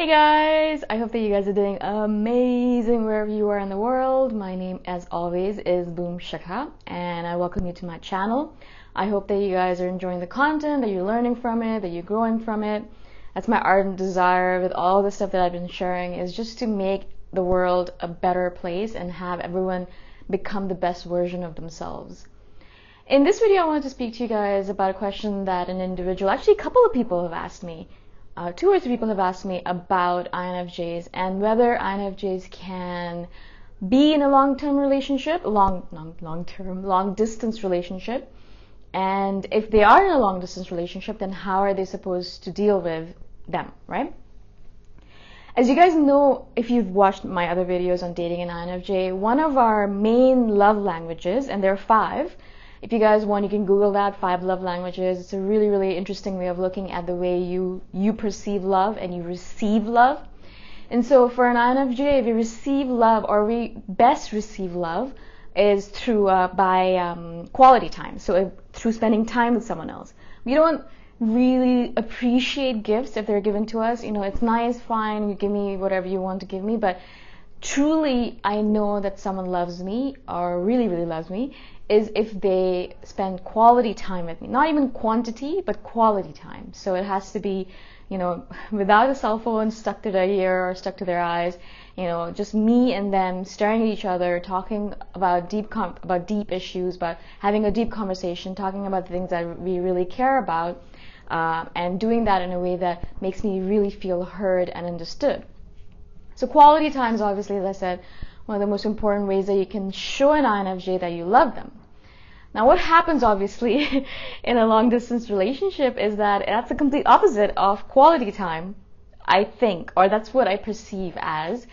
Hey guys, I hope that you guys are doing amazing wherever you are in the world. My name, as always, is Shikha, and I welcome you to my channel. I hope that you guys are enjoying the content, that you're learning from it, that you're growing from it. That's my ardent desire with all the stuff that I've been sharing, is just to make the world a better place and have everyone become the best version of themselves. In this video, I wanted to speak to you guys about a question that an individual, actually a couple of people have asked me. Two or three people have asked me about INFJs and whether INFJs can be in a long-term relationship, long-distance relationship. And if they are in a long-distance relationship, then how are they supposed to deal with them, right? As you guys know, if you've watched my other videos on dating an INFJ, one of our main love languages, and there are 5, if you guys want, you can Google that, 5 love languages. It's a really, really interesting way of looking at the way you perceive love and you receive love. And so for an INFJ, we receive love, or we best receive love, is through by quality time. So through spending time with someone else. We don't really appreciate gifts if they're given to us. You know, it's nice, fine, you give me whatever you want to give me, but truly I know that someone loves me or really, really loves me is if they spend quality time with me. Not even quantity, but quality time. So it has to be, you know, without a cell phone stuck to their ear or stuck to their eyes, you know, just me and them staring at each other, talking about deep issues, about having a deep conversation, talking about the things that we really care about, and doing that in a way that makes me really feel heard and understood. So quality time is obviously, as I said, one of the most important ways that you can show an INFJ that you love them. Now, what happens, obviously, in a long-distance relationship is that that's the complete opposite of quality time, I think, or that's what I perceive as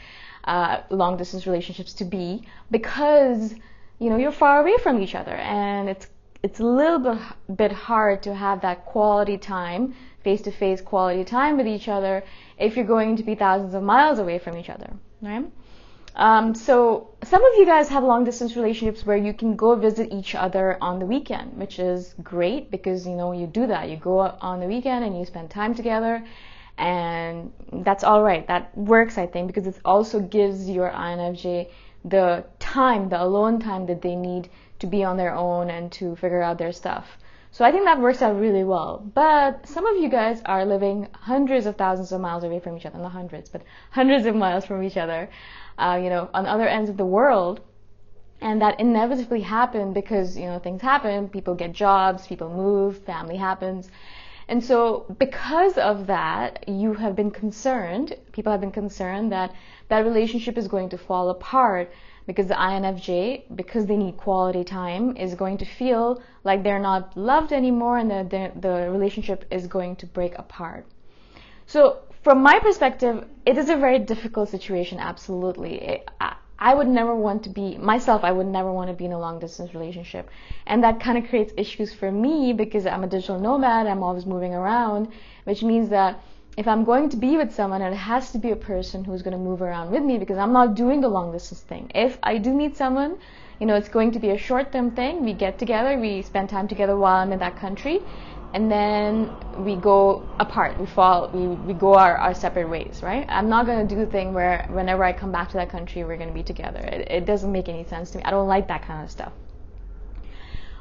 long-distance relationships to be, because, you know, you're far away from each other, and it's a little bit hard to have that quality time, face-to-face quality time with each other if you're going to be thousands of miles away from each other, right? So some of you guys have long distance relationships where you can go visit each other on the weekend, which is great because, you know, you do that. You go on the weekend and you spend time together, and that's all right. That works, I think, because it also gives your INFJ the time, the alone time that they need to be on their own and to figure out their stuff. So I think that works out really well. But some of you guys are living hundreds of thousands of miles away from each other. Not hundreds, but hundreds of miles from each other, you know, on other ends of the world. And that inevitably happened because, you know, things happen. People get jobs, people move, family happens. And so because of that, people have been concerned that that relationship is going to fall apart, because the INFJ, because they need quality time, is going to feel like they're not loved anymore, and that the relationship is going to break apart. So from my perspective, it is a very difficult situation, absolutely. I would never want to be, myself, I would never want to be in a long distance relationship. And that kind of creates issues for me because I'm a digital nomad, I'm always moving around, which means that if I'm going to be with someone, it has to be a person who's going to move around with me, because I'm not doing the long distance thing. If I do meet someone, you know, it's going to be a short-term thing. We get together, we spend time together while I'm in that country, and then we go apart. We go our separate ways, right? I'm not going to do the thing where whenever I come back to that country, we're going to be together. It doesn't make any sense to me. I don't like that kind of stuff.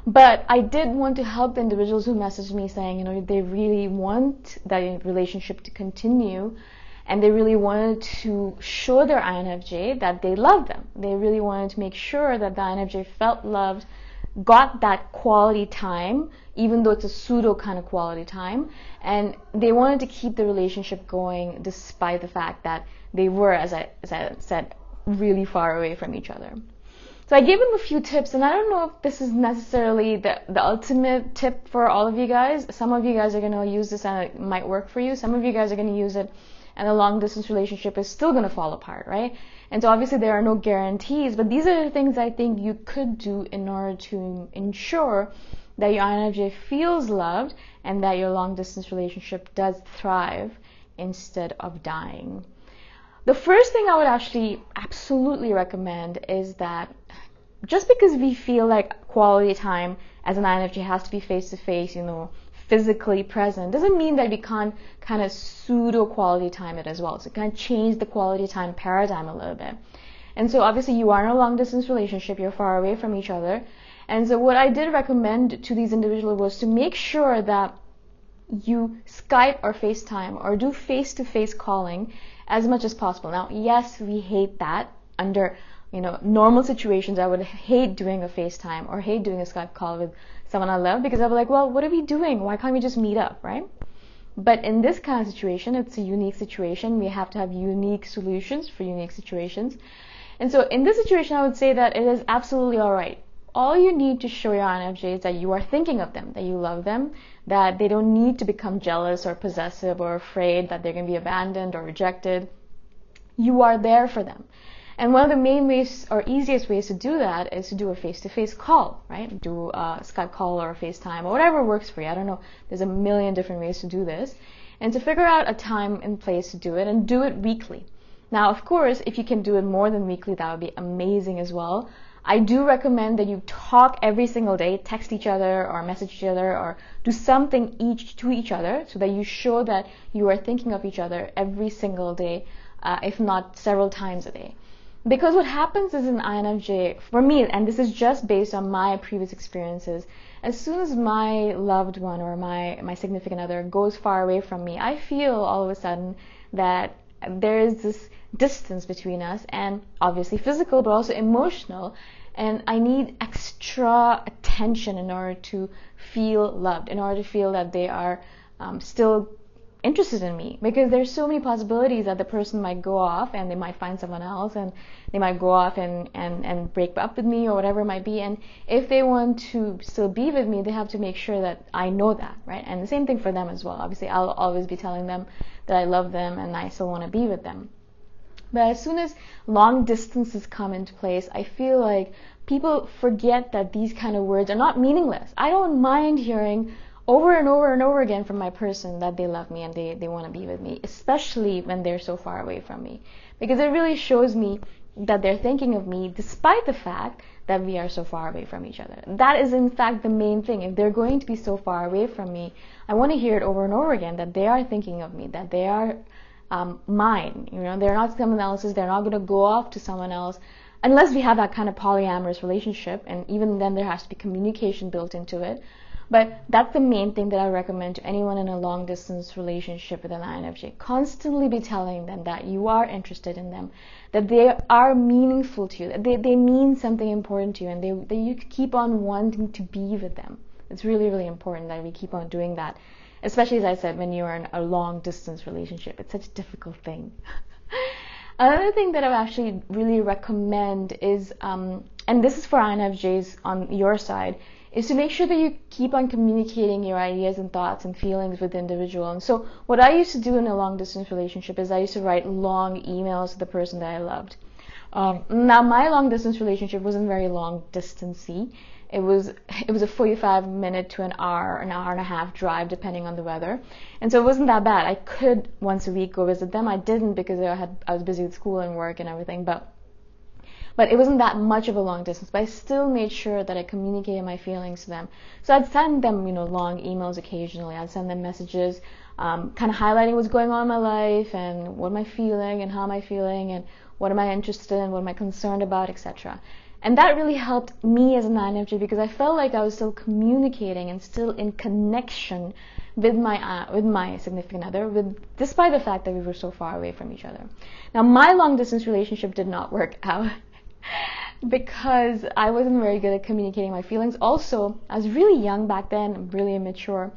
But I did want to help the individuals who messaged me saying, you know, they really want that relationship to continue, and they really wanted to show their INFJ that they love them. They really wanted to make sure that the INFJ felt loved, got that quality time, even though it's a pseudo kind of quality time, and they wanted to keep the relationship going despite the fact that they were, as I said, really far away from each other. So I gave them a few tips, and I don't know if this is necessarily the ultimate tip for all of you guys. Some of you guys are going to use this and it might work for you. Some of you guys are going to use it and a long distance relationship is still going to fall apart, right? And so obviously there are no guarantees, but these are the things I think you could do in order to ensure that your INFJ feels loved and that your long distance relationship does thrive instead of dying. The first thing I would actually absolutely recommend is that just because we feel like quality time as an INFJ has to be face-to-face, you know, physically present doesn't mean that we can't kind of pseudo quality time it as well. So kind of change the quality time paradigm a little bit. And so obviously you are in a long distance relationship, you're far away from each other. And so what I did recommend to these individuals was to make sure that you Skype or FaceTime or do face-to-face calling as much as possible. Now, yes, we hate that. Under normal situations, I would hate doing a FaceTime or hate doing a Skype call with someone I love, because I'll be like, well, what are we doing? Why can't we just meet up, right? But in this kind of situation, it's a unique situation. We have to have unique solutions for unique situations. And so in this situation, I would say that it is absolutely all right. All you need to show your INFJ is that you are thinking of them, that you love them, that they don't need to become jealous or possessive or afraid that they're going to be abandoned or rejected. You are there for them. And one of the main ways or easiest ways to do that is to do a face-to-face call, right? Do a Skype call or a FaceTime or whatever works for you. I don't know. There's a million different ways to do this. And to figure out a time and place to do it, and do it weekly. Now, of course, if you can do it more than weekly, that would be amazing as well. I do recommend that you talk every single day, text each other or message each other or do something to each other, so that you show that you are thinking of each other every single day, if not several times a day. Because what happens is in INFJ, for me, and this is just based on my previous experiences, as soon as my loved one or my significant other goes far away from me, I feel all of a sudden that there is this distance between us, and obviously physical, but also emotional, and I need extra attention in order to feel loved, in order to feel that they are still interested in me, because there's so many possibilities that the person might go off and they might find someone else, and they might go off and break up with me or whatever it might be. And if they want to still be with me, they have to make sure that I know that, right? And the same thing for them as well. Obviously, I'll always be telling them that I love them and I still want to be with them. But as soon as long distances come into place, I feel like people forget that these kind of words are not meaningless. I don't mind hearing over and over and over again from my person that they love me and they want to be with me, especially when they're so far away from me. Because it really shows me that they're thinking of me despite the fact that we are so far away from each other. That is in fact the main thing. If they're going to be so far away from me, I want to hear it over and over again, that they are thinking of me, that they are mine. They're not someone else's. They're not going to go off to someone else unless we have that kind of polyamorous relationship, and even then there has to be communication built into it. But that's the main thing that I recommend to anyone in a long distance relationship with an INFJ. Constantly be telling them that you are interested in them, that they are meaningful to you, that they mean something important to you, and that you keep on wanting to be with them. It's really, really important that we keep on doing that, especially, as I said, when you're in a long distance relationship. It's such a difficult thing. Another thing that I would actually really recommend is, and this is for INFJs on your side, is to make sure that you keep on communicating your ideas and thoughts and feelings with the individual. And so what I used to do in a long distance relationship is I used to write long emails to the person that I loved. Now my long distance relationship wasn't very long distancey. It was a 45-minute to an hour and a half drive depending on the weather. And so it wasn't that bad. I could once a week go visit them. I didn't because I was busy with school and work and everything, but it wasn't that much of a long distance. But I still made sure that I communicated my feelings to them. So I'd send them, long emails occasionally. I'd send them messages, kind of highlighting what's going on in my life and what am I feeling and how am I feeling and what am I interested in, what am I concerned about, etc. And that really helped me as an INFJ, because I felt like I was still communicating and still in connection with my significant other, despite the fact that we were so far away from each other. Now, my long distance relationship did not work out because I wasn't very good at communicating my feelings. Also, I was really young back then, really immature,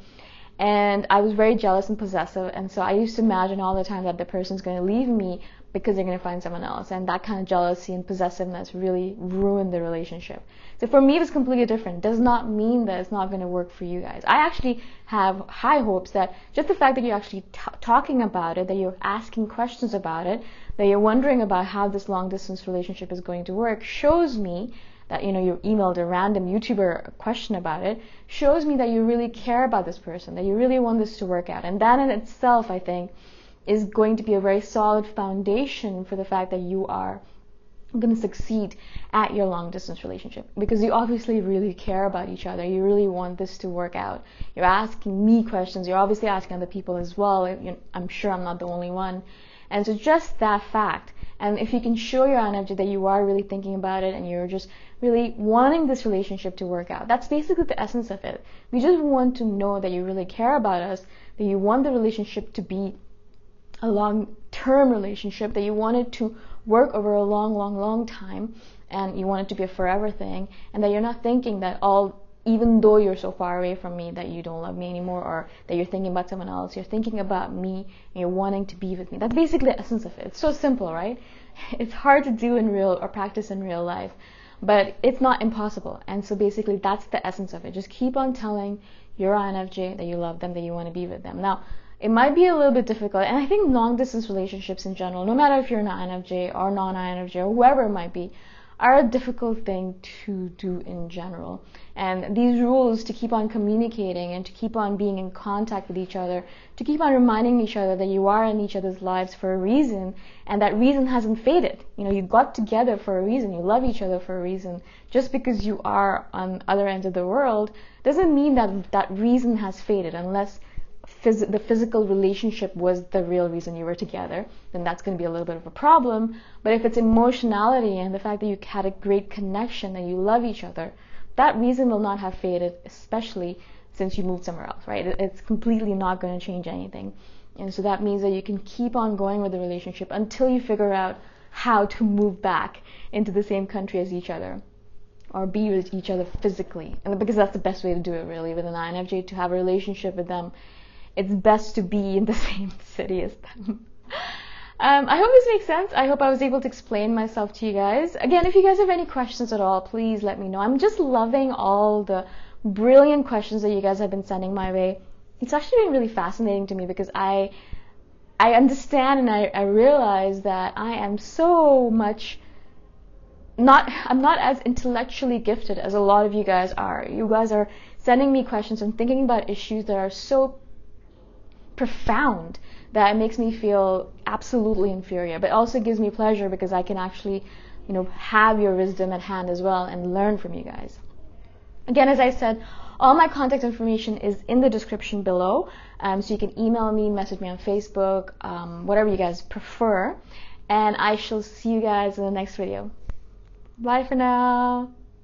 and I was very jealous and possessive, and so I used to imagine all the time that the person's going to leave me because they're going to find someone else, and that kind of jealousy and possessiveness really ruined the relationship. So for me, it was completely different. It does not mean that it's not going to work for you guys. I actually have high hopes that just the fact that you're actually talking about it, that you're asking questions about it, that you're wondering about how this long distance relationship is going to work, shows me that, you emailed a random YouTuber a question about it, shows me that you really care about this person, that you really want this to work out. And that in itself, I think, is going to be a very solid foundation for the fact that you are going to succeed at your long distance relationship, because you obviously really care about each other. You really want this to work out. You're asking me questions. You're obviously asking other people as well. I'm sure I'm not the only one. And so just that fact, and if you can show your INFJ that you are really thinking about it and you're just really wanting this relationship to work out, that's basically the essence of it. We just want to know that you really care about us, that you want the relationship to be a long-term relationship, that you want it to work over a long time, and you want it to be a forever thing, and that you're not thinking that even though you're so far away from me, that you don't love me anymore, or that you're thinking about someone else. You're thinking about me and you're wanting to be with me. That's basically the essence of it. It's so simple, right? It's hard to do in real or practice in real life, but it's not impossible. And so basically that's the essence of it. Just keep on telling your INFJ that you love them, that you want to be with them. Now, it might be a little bit difficult, and I think long distance relationships in general, no matter if you're an INFJ or non-INFJ or whoever it might be, are a difficult thing to do in general. And these rules to keep on communicating and to keep on being in contact with each other, to keep on reminding each other that you are in each other's lives for a reason, and that reason hasn't faded. You got together for a reason. You love each other for a reason. Just because you are on other ends of the world doesn't mean that that reason has faded, unless the physical relationship was the real reason you were together. Then that's going to be a little bit of a problem. But if it's emotionality and the fact that you had a great connection, that you love each other, that reason will not have faded, especially since you moved somewhere else, right? It's completely not going to change anything. And so that means that you can keep on going with the relationship until you figure out how to move back into the same country as each other, or be with each other physically. And because that's the best way to do it, really. With an INFJ, to have a relationship with them, it's best to be in the same city as them. I hope this makes sense. I hope I was able to explain myself to you guys. Again, if you guys have any questions at all, please let me know. I'm just loving all the brilliant questions that you guys have been sending my way. It's actually been really fascinating to me, because I understand and I realize that I am so much I'm not as intellectually gifted as a lot of you guys are. You guys are sending me questions and thinking about issues that are so profound that it makes me feel absolutely inferior, but also gives me pleasure because I can actually, have your wisdom at hand as well and learn from you guys. Again, as I said, all my contact information is in the description below, so you can email me, message me on Facebook, whatever you guys prefer, and I shall see you guys in the next video. Bye for now.